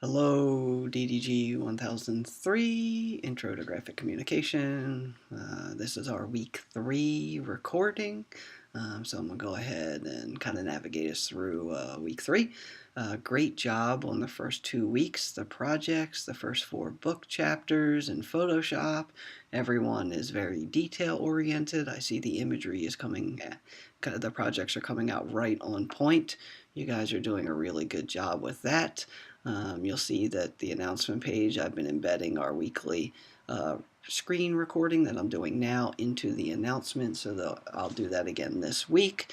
Hello, DDG1003, Intro to Graphic Communication. This is our week 3 recording. So I'm going to go ahead and kind of navigate us through week 3. Great job on the first 2 weeks, the projects, the first 4 book chapters in Photoshop. Everyone is very detail oriented. I see the imagery is coming, the projects are coming out right on point. You guys are doing a really good job with that. You'll see that the announcement page, I've been embedding our weekly screen recording that I'm doing now into the announcement, so I'll do that again this week,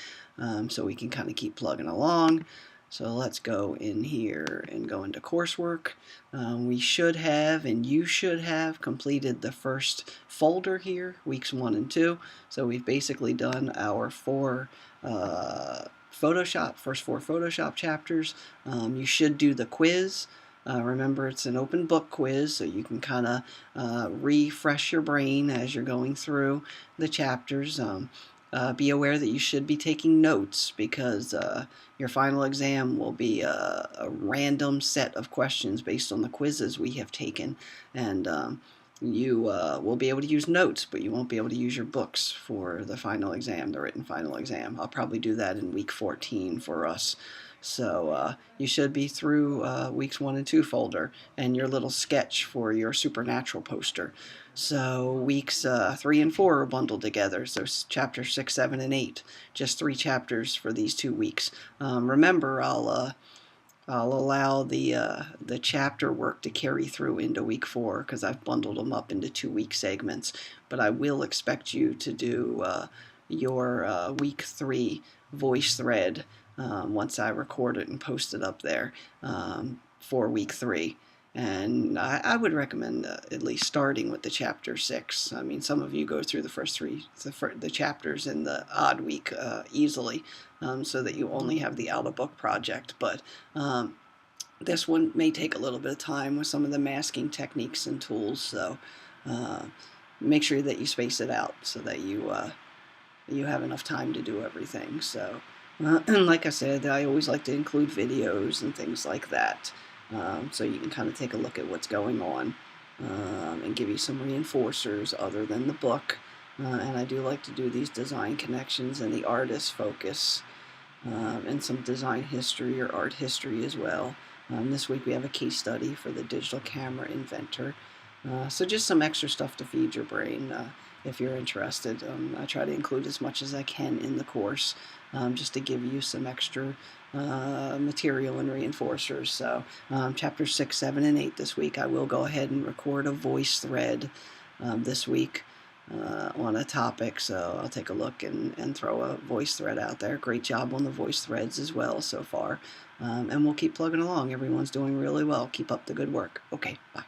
so we can kind of keep plugging along. So let's go in here and go into coursework. We should have, and you should have, completed the first folder here, weeks 1 and 2. So we've basically done our first 4 Photoshop chapters. You should do the quiz. Remember, it's an open book quiz, so you can kind of refresh your brain as you're going through the chapters. Be aware that you should be taking notes, because your final exam will be a random set of questions based on the quizzes we have taken, and you will be able to use notes, but you won't be able to use your books for the final exam, the written final exam. I'll probably do that in week 14 for us. So you should be through weeks 1 and 2 folder and your little sketch for your supernatural poster. So weeks 3 and 4 are bundled together. So chapters 6, 7, and 8. Just 3 chapters for these 2 weeks. Remember, I'll allow the chapter work to carry through into week 4, because I've bundled them up into 2-week segments. But I will expect you to do your week 3 voice thread once I record it and post it up there for week 3. And I would recommend at least starting with the chapter 6. I mean, some of you go through the first 3 the chapters in the odd week easily, so that you only have the out-of-book project. But this one may take a little bit of time with some of the masking techniques and tools. So make sure that you space it out so that you have enough time to do everything. So, and like I said, I always like to include videos and things like that. So you can kind of take a look at what's going on and give you some reinforcers other than the book. And I do like to do these design connections and the artist focus, and some design history or art history as well. This week we have a case study for the digital camera inventor. So just some extra stuff to feed your brain if you're interested. I try to include as much as I can in the course, just to give you some extra material and reinforcers. So chapters 6, 7, and 8 this week, I will go ahead and record a voice thread this week on a topic, so I'll take a look and throw a voice thread out there. Great job on the voice threads as well so far, and we'll keep plugging along. Everyone's doing really well. Keep up the good work. Okay, bye.